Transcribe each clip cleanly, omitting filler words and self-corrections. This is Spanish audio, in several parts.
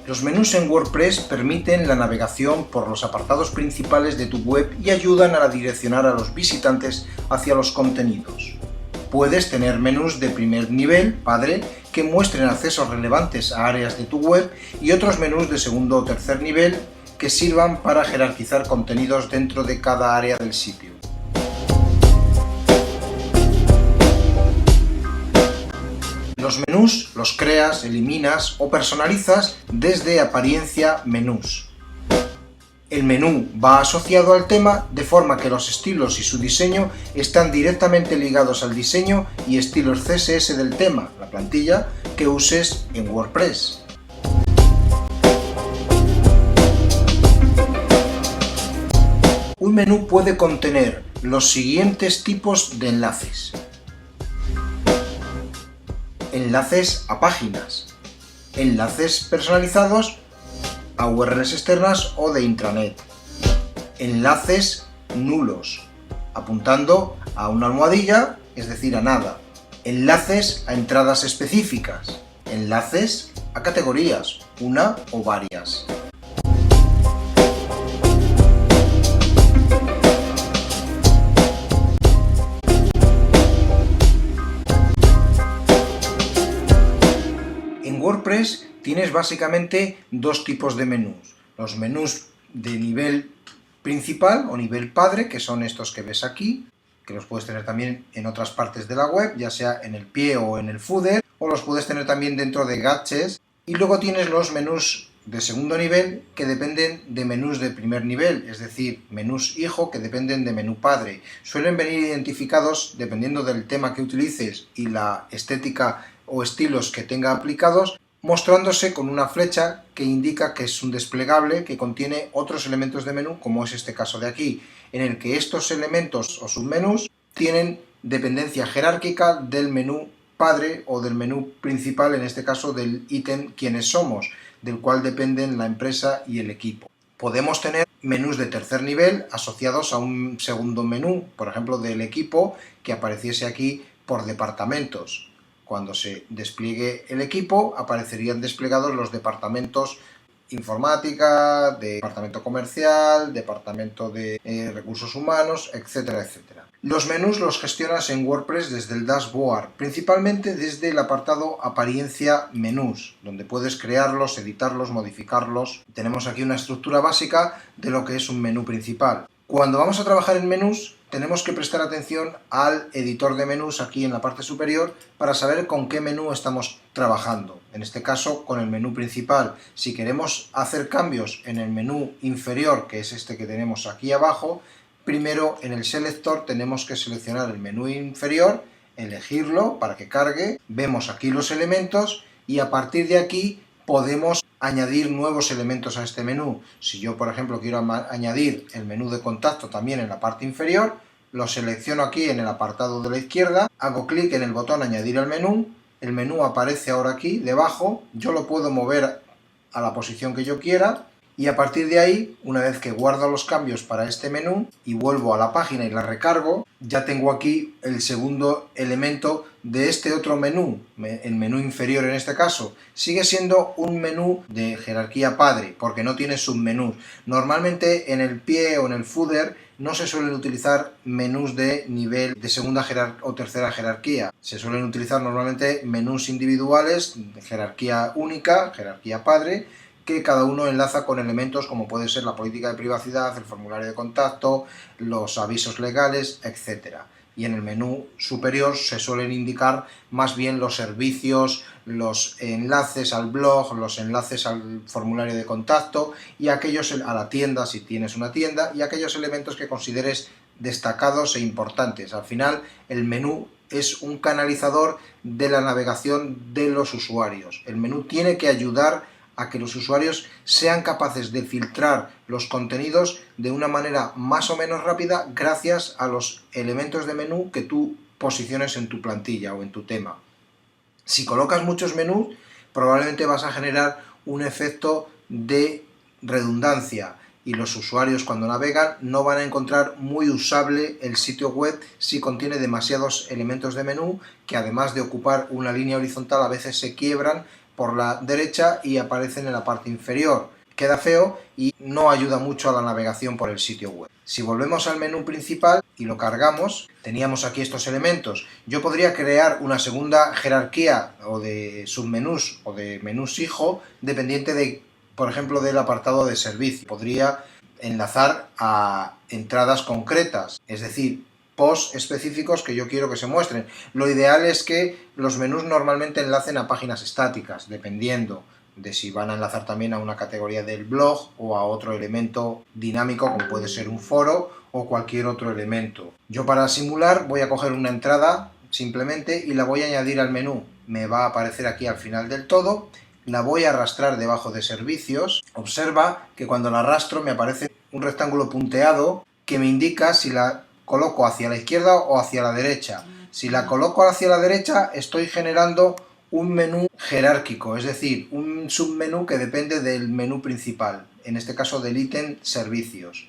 Los menús en WordPress permiten la navegación por los apartados principales de tu web y ayudan a direccionar a los visitantes hacia los contenidos. Puedes tener menús de primer nivel, padre, que muestren accesos relevantes a áreas de tu web y otros menús de segundo o tercer nivel que sirvan para jerarquizar contenidos dentro de cada área del sitio. Los menús los creas, eliminas o personalizas desde Apariencia Menús. El menú va asociado al tema de forma que los estilos y su diseño están directamente ligados al diseño y estilos CSS del tema, la plantilla, que uses en WordPress. Un menú puede contener los siguientes tipos de enlaces. Enlaces a páginas, enlaces personalizados a URLs externas o de intranet, enlaces nulos, apuntando a una almohadilla, es decir, a nada, enlaces a entradas específicas, enlaces a categorías, una o varias. En WordPress tienes básicamente dos tipos de menús. Los menús de nivel principal o nivel padre, que son estos que ves aquí, que los puedes tener también en otras partes de la web, ya sea en el pie o en el footer, o los puedes tener también dentro de gadgets. Y luego tienes los menús de segundo nivel que dependen de menús de primer nivel, es decir, menús hijo que dependen de menú padre. Suelen venir identificados dependiendo del tema que utilices y la estética o estilos que tenga aplicados, mostrándose con una flecha que indica que es un desplegable que contiene otros elementos de menú, como es este caso de aquí, en el que estos elementos o submenús tienen dependencia jerárquica del menú padre o del menú principal, en este caso del ítem quiénes somos, del cual dependen la empresa y el equipo. Podemos tener menús de tercer nivel asociados a un segundo menú, por ejemplo del equipo, que apareciese aquí por departamentos. Cuando se despliegue el equipo, aparecerían desplegados los departamentos informática, departamento comercial, departamento de recursos humanos, etcétera, etcétera. Los menús los gestionas en WordPress desde el dashboard, principalmente desde el apartado Apariencia Menús, donde puedes crearlos, editarlos, modificarlos. Tenemos aquí una estructura básica de lo que es un menú principal. Cuando vamos a trabajar en menús, tenemos que prestar atención al editor de menús aquí en la parte superior para saber con qué menú estamos trabajando. En este caso, con el menú principal. Si queremos hacer cambios en el menú inferior, que es este que tenemos aquí abajo, primero en el selector tenemos que seleccionar el menú inferior, elegirlo para que cargue, vemos aquí los elementos y a partir de aquí podemos añadir nuevos elementos a este menú. Si yo, por ejemplo, quiero añadir el menú de contacto también en la parte inferior, lo selecciono aquí en el apartado de la izquierda, hago clic en el botón añadir al menú, el menú aparece ahora aquí debajo, yo lo puedo mover a la posición que yo quiera y a partir de ahí, una vez que guardo los cambios para este menú y vuelvo a la página y la recargo, ya tengo aquí el segundo elemento de este otro menú, el menú inferior en este caso. Sigue siendo un menú de jerarquía padre, porque no tiene submenús. Normalmente en el pie o en el footer no se suelen utilizar menús de nivel de segunda o tercera jerarquía. Se suelen utilizar normalmente menús individuales, de jerarquía única, jerarquía padre, que cada uno enlaza con elementos como puede ser la política de privacidad, el formulario de contacto, los avisos legales, etc. Y en el menú superior se suelen indicar más bien los servicios, los enlaces al blog, los enlaces al formulario de contacto y aquellos a la tienda, si tienes una tienda, y aquellos elementos que consideres destacados e importantes. Al final, el menú es un canalizador de la navegación de los usuarios. El menú tiene que ayudar a que los usuarios sean capaces de filtrar los contenidos de una manera más o menos rápida gracias a los elementos de menú que tú posiciones en tu plantilla o en tu tema. Si colocas muchos menús, probablemente vas a generar un efecto de redundancia y los usuarios cuando navegan no van a encontrar muy usable el sitio web si contiene demasiados elementos de menú que además de ocupar una línea horizontal a veces se quiebran por la derecha y aparecen en la parte inferior. Queda feo y no ayuda mucho a la navegación por el sitio web. Si volvemos al menú principal y lo cargamos, teníamos aquí estos elementos. Yo podría crear una segunda jerarquía o de submenús o de menús hijo dependiente de, por ejemplo, del apartado de servicio. Podría enlazar a entradas concretas, es decir, posts específicos que yo quiero que se muestren. Lo ideal es que los menús normalmente enlacen a páginas estáticas, dependiendo de si van a enlazar también a una categoría del blog o a otro elemento dinámico como puede ser un foro o cualquier otro elemento. Yo para simular voy a coger una entrada simplemente y la voy a añadir al menú. Me va a aparecer aquí al final del todo, la voy a arrastrar debajo de servicios. Observa que cuando la arrastro me aparece un rectángulo punteado que me indica si la coloco hacia la izquierda o hacia la derecha. Si la coloco hacia la derecha estoy generando un menú jerárquico, es decir, un submenú que depende del menú principal, en este caso del ítem servicios.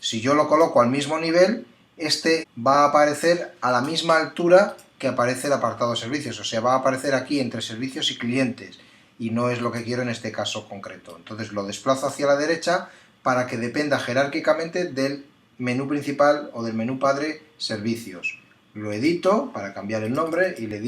Si yo lo coloco al mismo nivel, este va a aparecer a la misma altura que aparece el apartado servicios, o sea, va a aparecer aquí entre servicios y clientes, y no es lo que quiero en este caso concreto. Entonces lo desplazo hacia la derecha para que dependa jerárquicamente del menú principal o del menú padre servicios. Lo edito para cambiar el nombre y le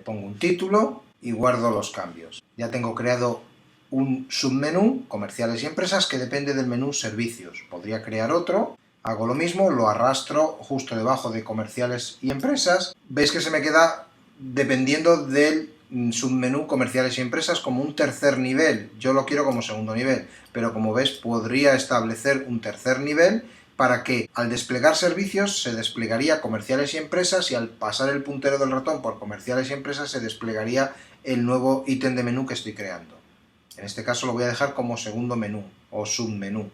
pongo un título y guardo los cambios. Ya tengo creado un submenú, comerciales y empresas, que depende del menú servicios. Podría crear otro, hago lo mismo, lo arrastro justo debajo de comerciales y empresas. Veis que se me queda dependiendo del submenú comerciales y empresas como un tercer nivel. Yo lo quiero como segundo nivel, pero como ves podría establecer un tercer nivel para que al desplegar servicios se desplegaría comerciales y empresas y al pasar el puntero del ratón por comerciales y empresas se desplegaría el nuevo ítem de menú que estoy creando. En este caso lo voy a dejar como segundo menú o submenú.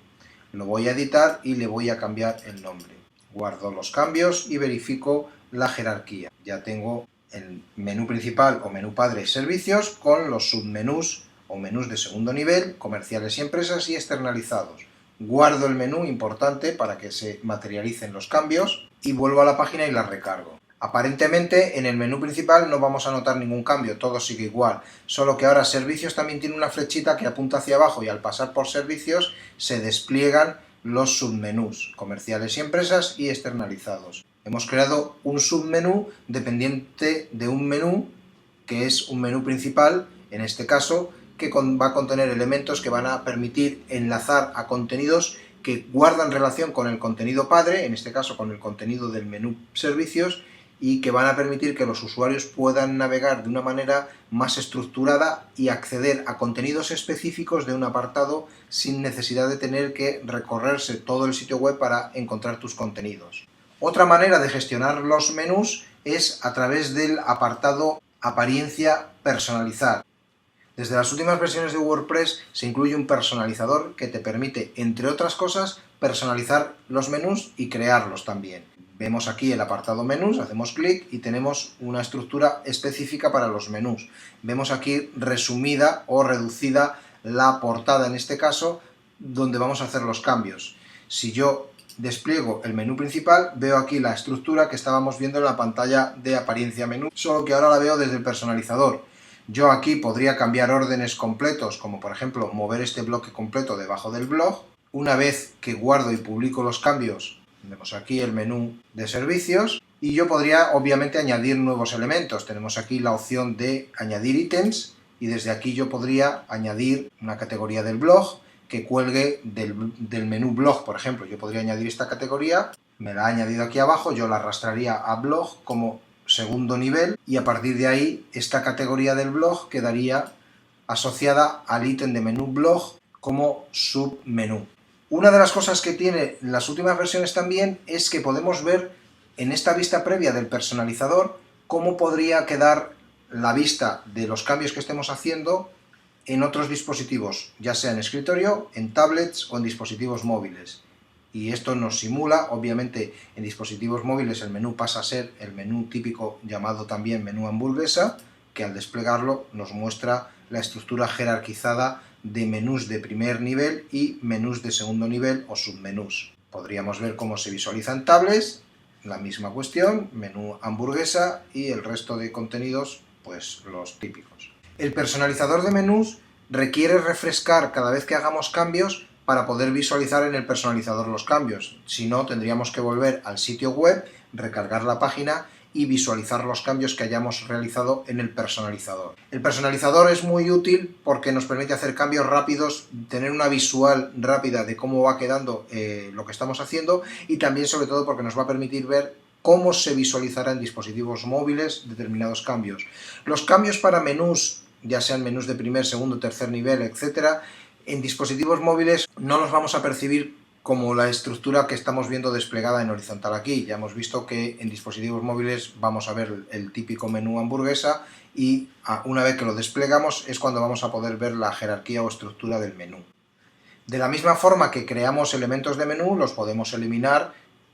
Lo voy a editar y le voy a cambiar el nombre. Guardo los cambios y verifico la jerarquía. Ya tengo el menú principal o menú padre servicios con los submenús o menús de segundo nivel, comerciales y empresas y externalizados. Guardo el menú, importante, para que se materialicen los cambios y vuelvo a la página y la recargo. Aparentemente en el menú principal no vamos a notar ningún cambio, todo sigue igual, solo que ahora servicios también tiene una flechita que apunta hacia abajo y al pasar por servicios se despliegan los submenús, comerciales y empresas y externalizados. Hemos creado un submenú dependiente de un menú que es un menú principal, en este caso, que va a contener elementos que van a permitir enlazar a contenidos que guardan relación con el contenido padre, en este caso con el contenido del menú servicios, y que van a permitir que los usuarios puedan navegar de una manera más estructurada y acceder a contenidos específicos de un apartado sin necesidad de tener que recorrerse todo el sitio web para encontrar tus contenidos. Otra manera de gestionar los menús es a través del apartado apariencia personalizar. Desde las últimas versiones de WordPress se incluye un personalizador que te permite, entre otras cosas, personalizar los menús y crearlos también. Vemos aquí el apartado menús, hacemos clic y tenemos una estructura específica para los menús. Vemos aquí resumida o reducida la portada, en este caso, donde vamos a hacer los cambios. Si yo despliego el menú principal, veo aquí la estructura que estábamos viendo en la pantalla de apariencia menú, solo que ahora la veo desde el personalizador. Yo aquí podría cambiar órdenes completos, como por ejemplo mover este bloque completo debajo del blog. Una vez que guardo y publico los cambios, vemos aquí el menú de servicios y yo podría obviamente añadir nuevos elementos. Tenemos aquí la opción de añadir ítems y desde aquí yo podría añadir una categoría del blog que cuelgue del menú blog, por ejemplo. Yo podría añadir esta categoría, me la ha añadido aquí abajo, yo la arrastraría a blog como segundo nivel y a partir de ahí esta categoría del blog quedaría asociada al ítem de menú blog como submenú. Una de las cosas que tiene las últimas versiones también es que podemos ver en esta vista previa del personalizador cómo podría quedar la vista de los cambios que estemos haciendo en otros dispositivos, ya sea en escritorio, en tablets o en dispositivos móviles. Y esto nos simula, obviamente en dispositivos móviles el menú pasa a ser el menú típico llamado también menú hamburguesa, que al desplegarlo nos muestra la estructura jerarquizada de menús de primer nivel y menús de segundo nivel o submenús. Podríamos ver cómo se visualizan tablets, la misma cuestión, menú hamburguesa y el resto de contenidos, pues los típicos. El personalizador de menús requiere refrescar cada vez que hagamos cambios para poder visualizar en el personalizador los cambios. Si no, tendríamos que volver al sitio web, recargar la página y visualizar los cambios que hayamos realizado en el personalizador. El personalizador es muy útil porque nos permite hacer cambios rápidos, tener una visual rápida de cómo va quedando lo que estamos haciendo, y también sobre todo porque nos va a permitir ver cómo se visualizará en dispositivos móviles determinados cambios. Los cambios para menús, ya sean menús de primer, segundo, tercer nivel, etc., en dispositivos móviles no los vamos a percibir como la estructura que estamos viendo desplegada en horizontal aquí. Ya hemos visto que en dispositivos móviles vamos a ver el típico menú hamburguesa, y una vez que lo desplegamos es cuando vamos a poder ver la jerarquía o estructura del menú. De la misma forma que creamos elementos de menú, los podemos eliminar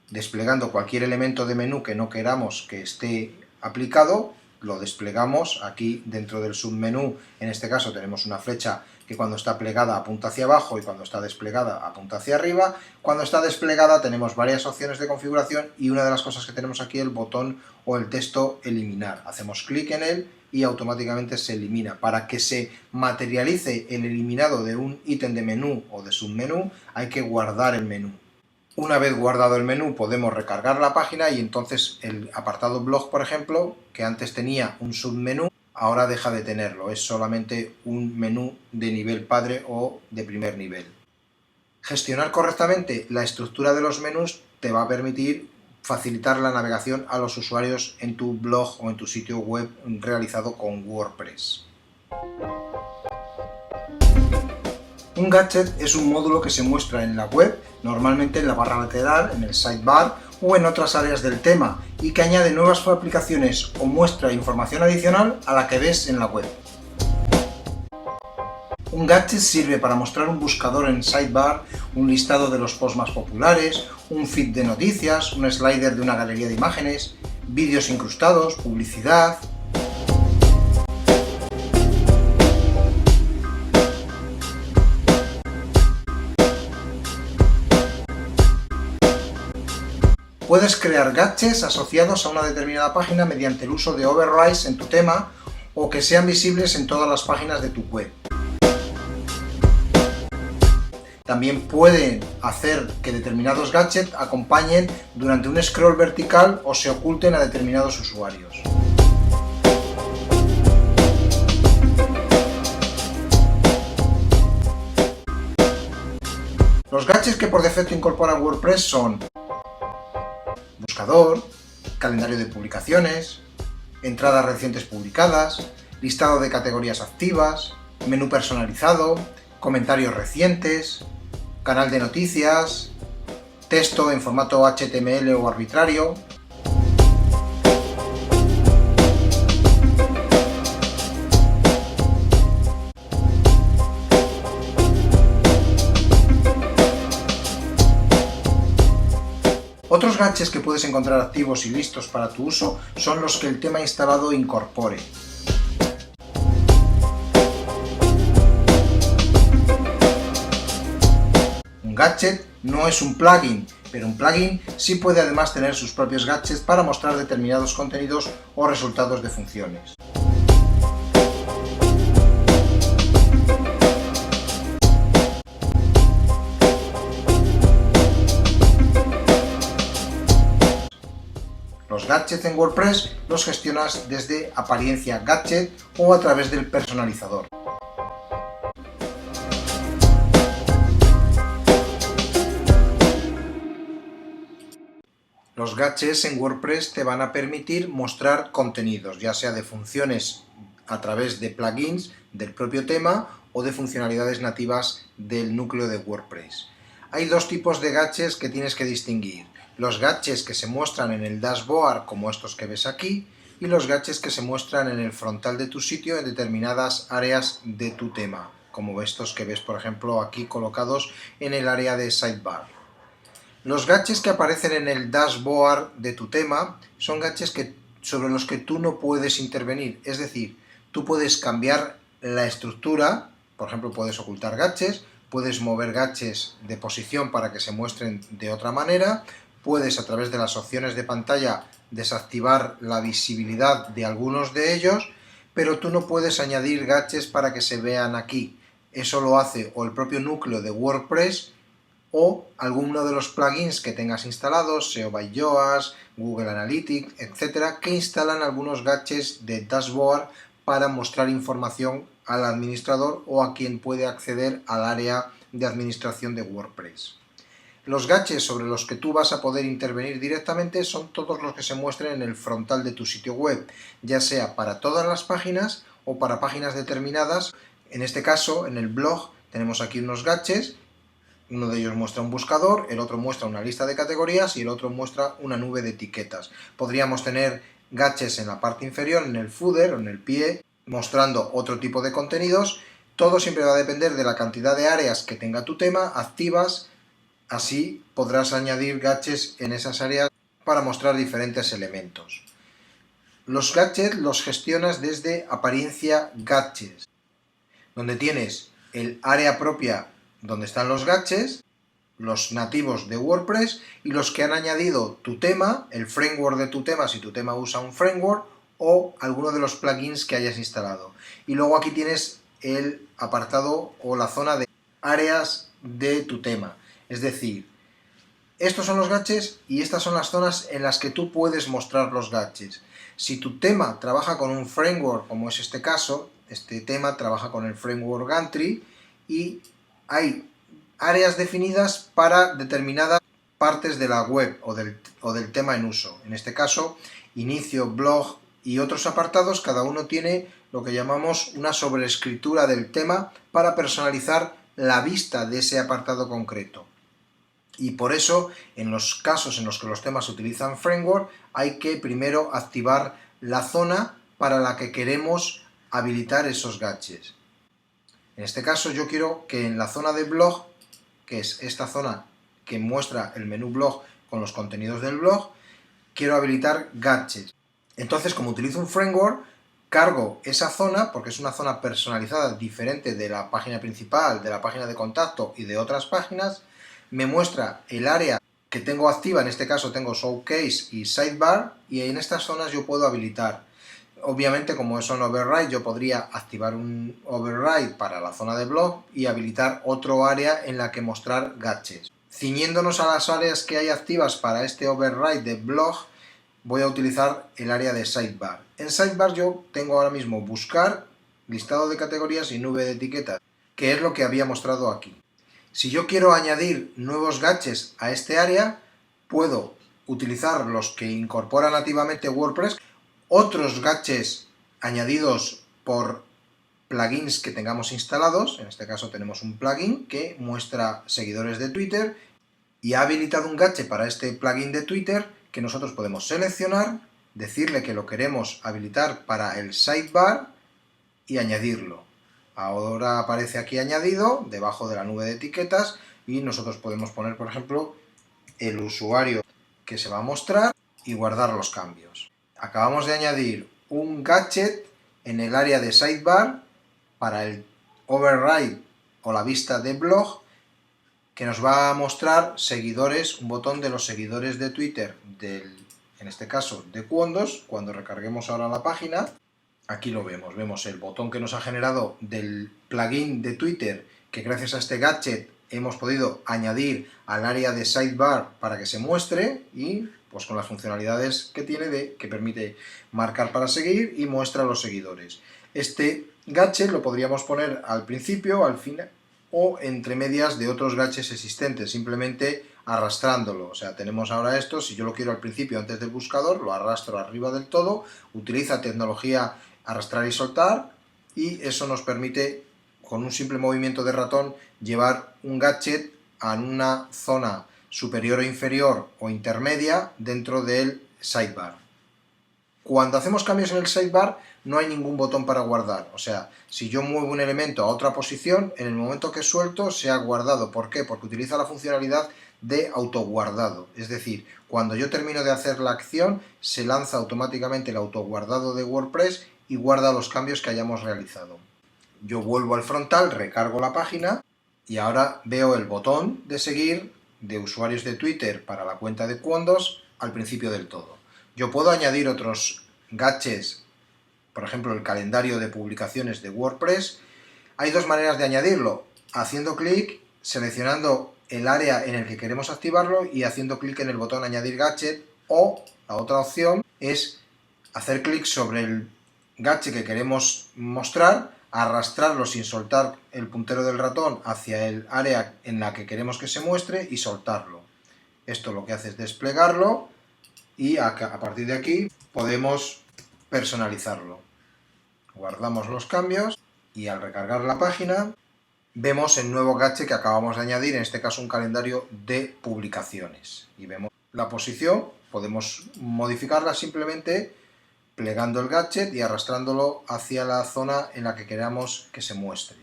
desplegando cualquier elemento de menú que no queramos que esté aplicado. Lo desplegamos aquí dentro del submenú. En este caso tenemos una flecha que cuando está plegada apunta hacia abajo y cuando está desplegada apunta hacia arriba. Cuando está desplegada tenemos varias opciones de configuración, y una de las cosas que tenemos aquí es el botón o el texto eliminar. Hacemos clic en él y automáticamente se elimina. Para que se materialice el eliminado de un ítem de menú o de submenú hay que guardar el menú. Una vez guardado el menú podemos recargar la página y entonces el apartado blog, por ejemplo, que antes tenía un submenú, ahora deja de tenerlo, es solamente un menú de nivel padre o de primer nivel. Gestionar correctamente la estructura de los menús te va a permitir facilitar la navegación a los usuarios en tu blog o en tu sitio web realizado con WordPress. Un gadget es un módulo que se muestra en la web, normalmente en la barra lateral, en el sidebar o en otras áreas del tema, y que añade nuevas aplicaciones o muestra información adicional a la que ves en la web. Un gadget sirve para mostrar un buscador en sidebar, un listado de los posts más populares, un feed de noticias, un slider de una galería de imágenes, vídeos incrustados, publicidad. Puedes crear gadgets asociados a una determinada página mediante el uso de overrides en tu tema, o que sean visibles en todas las páginas de tu web. También pueden hacer que determinados gadgets acompañen durante un scroll vertical o se oculten a determinados usuarios. Los gadgets que por defecto incorpora WordPress son buscador, calendario de publicaciones, entradas recientes publicadas, listado de categorías activas, menú personalizado, comentarios recientes, canal de noticias, texto en formato HTML o arbitrario. Otros gadgets que puedes encontrar activos y listos para tu uso son los que el tema instalado incorpore. Un gadget no es un plugin, pero un plugin sí puede además tener sus propios gadgets para mostrar determinados contenidos o resultados de funciones. Los gadgets en WordPress los gestionas desde apariencia gadget o a través del personalizador. Los gadgets en WordPress te van a permitir mostrar contenidos, ya sea de funciones a través de plugins del propio tema o de funcionalidades nativas del núcleo de WordPress. Hay dos tipos de gadgets que tienes que distinguir: los gadgets que se muestran en el dashboard, como estos que ves aquí, y los gadgets que se muestran en el frontal de tu sitio en determinadas áreas de tu tema, como estos que ves, por ejemplo, aquí colocados en el área de sidebar. Los gadgets que aparecen en el dashboard de tu tema son gadgets sobre los que tú no puedes intervenir, es decir, tú puedes cambiar la estructura, por ejemplo, puedes ocultar gadgets, puedes mover gadgets de posición para que se muestren de otra manera, puedes a través de las opciones de pantalla desactivar la visibilidad de algunos de ellos, pero tú no puedes añadir gadgets para que se vean aquí. Eso lo hace o el propio núcleo de WordPress o alguno de los plugins que tengas instalados, SEO by Yoast, Google Analytics, etcétera, que instalan algunos gadgets de dashboard para mostrar información al administrador o a quien puede acceder al área de administración de WordPress. Los gadgets sobre los que tú vas a poder intervenir directamente son todos los que se muestren en el frontal de tu sitio web, ya sea para todas las páginas o para páginas determinadas. En este caso, en el blog, tenemos aquí unos gadgets. Uno de ellos muestra un buscador, el otro muestra una lista de categorías y el otro muestra una nube de etiquetas. Podríamos tener gadgets en la parte inferior, en el footer o en el pie, mostrando otro tipo de contenidos. Todo siempre va a depender de la cantidad de áreas que tenga tu tema activas. Así podrás añadir gadgets en esas áreas para mostrar diferentes elementos. Los gadgets los gestionas desde apariencia gadgets, donde tienes el área propia donde están los gadgets, los nativos de WordPress y los que han añadido tu tema, el framework de tu tema si tu tema usa un framework o alguno de los plugins que hayas instalado. Y luego aquí tienes el apartado o la zona de áreas de tu tema. Es decir, estos son los gadgets y estas son las zonas en las que tú puedes mostrar los gadgets. Si tu tema trabaja con un framework, como es este caso, este tema trabaja con el framework Gantry y hay áreas definidas para determinadas partes de la web o del tema en uso. En este caso, inicio, blog y otros apartados, cada uno tiene lo que llamamos una sobreescritura del tema para personalizar la vista de ese apartado concreto. Y por eso, en los casos en los que los temas utilizan framework, hay que primero activar la zona para la que queremos habilitar esos gadgets. En este caso yo quiero que en la zona de blog, que es esta zona que muestra el menú blog con los contenidos del blog, quiero habilitar gadgets. Entonces, como utilizo un framework, cargo esa zona, porque es una zona personalizada diferente de la página principal, de la página de contacto y de otras páginas, me muestra el área que tengo activa, en este caso tengo Showcase y Sidebar, y en estas zonas yo puedo habilitar. Obviamente, como son override, yo podría activar un override para la zona de blog y habilitar otro área en la que mostrar gadgets. Ciñéndonos a las áreas que hay activas para este override de blog, voy a utilizar el área de Sidebar. En Sidebar yo tengo ahora mismo buscar, listado de categorías y nube de etiquetas, que es lo que había mostrado aquí. Si yo quiero añadir nuevos gadgets a este área, puedo utilizar los que incorpora nativamente WordPress, otros gadgets añadidos por plugins que tengamos instalados. En este caso tenemos un plugin que muestra seguidores de Twitter y ha habilitado un gadget para este plugin de Twitter que nosotros podemos seleccionar, decirle que lo queremos habilitar para el sidebar y añadirlo. Ahora aparece aquí añadido, debajo de la nube de etiquetas, y nosotros podemos poner, por ejemplo, el usuario que se va a mostrar y guardar los cambios. Acabamos de añadir un gadget en el área de sidebar para el override o la vista de blog, que nos va a mostrar seguidores, un botón de los seguidores de Twitter, en este caso de Quondos. Cuando recarguemos ahora la página, aquí lo vemos el botón que nos ha generado del plugin de Twitter, que gracias a este gadget hemos podido añadir al área de sidebar para que se muestre, y pues con las funcionalidades que tiene que permite marcar para seguir y muestra a los seguidores. Este gadget lo podríamos poner al principio, al final o entre medias de otros gadgets existentes, simplemente arrastrándolo. O sea, tenemos ahora esto, si yo lo quiero al principio antes del buscador, lo arrastro arriba del todo, utiliza tecnología arrastrar y soltar, y eso nos permite, con un simple movimiento de ratón, llevar un gadget a una zona superior o inferior o intermedia dentro del sidebar. Cuando hacemos cambios en el sidebar no hay ningún botón para guardar, o sea, si yo muevo un elemento a otra posición, en el momento que suelto se ha guardado. ¿Por qué? Porque utiliza la funcionalidad de autoguardado, es decir, cuando yo termino de hacer la acción se lanza automáticamente el autoguardado de WordPress y guarda los cambios que hayamos realizado. Yo vuelvo al frontal, recargo la página y ahora veo el botón de seguir de usuarios de Twitter para la cuenta de Quondos al principio del todo. Yo puedo añadir otros gadgets por ejemplo, el calendario de publicaciones de WordPress, hay dos maneras de añadirlo: haciendo clic, seleccionando el área en el que queremos activarlo y haciendo clic en el botón añadir gadget, o la otra opción es hacer clic sobre el gadget que queremos mostrar, arrastrarlo sin soltar el puntero del ratón hacia el área en la que queremos que se muestre y soltarlo. Esto lo que hace es desplegarlo y a partir de aquí podemos personalizarlo. Guardamos los cambios y al recargar la página vemos el nuevo gadget que acabamos de añadir, en este caso un calendario de publicaciones. Y vemos la posición, podemos modificarla simplemente plegando el gadget y arrastrándolo hacia la zona en la que queramos que se muestre.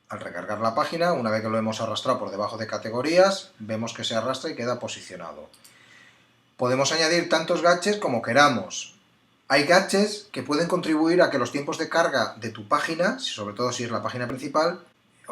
Al recargar la página, una vez que lo hemos arrastrado por debajo de categorías, vemos que se arrastra y queda posicionado. Podemos añadir tantos gadgets como queramos. Hay gadgets que pueden contribuir a que los tiempos de carga de tu página, sobre todo si es la página principal,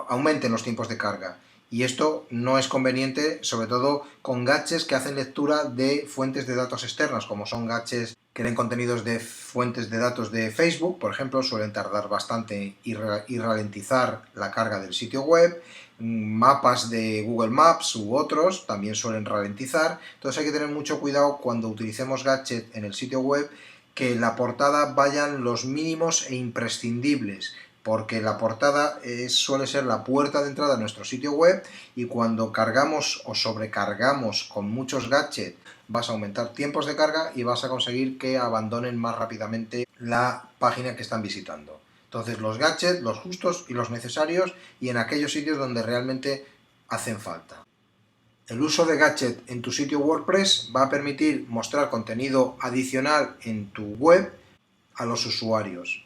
aumenten los tiempos de carga. Y esto no es conveniente, sobre todo con gadgets que hacen lectura de fuentes de datos externas, como son gadgets que leen contenidos de fuentes de datos de Facebook, por ejemplo, suelen tardar bastante y ralentizar la carga del sitio web. Mapas de Google Maps u otros también suelen ralentizar. Entonces hay que tener mucho cuidado cuando utilicemos gadgets en el sitio web, que en la portada vayan los mínimos e imprescindibles, porque la portada suele ser la puerta de entrada a nuestro sitio web, y cuando cargamos o sobrecargamos con muchos gadgets vas a aumentar tiempos de carga y vas a conseguir que abandonen más rápidamente la página que están visitando. Entonces los gadgets, los justos y los necesarios, y en aquellos sitios donde realmente hacen falta. El uso de gadget en tu sitio WordPress va a permitir mostrar contenido adicional en tu web a los usuarios.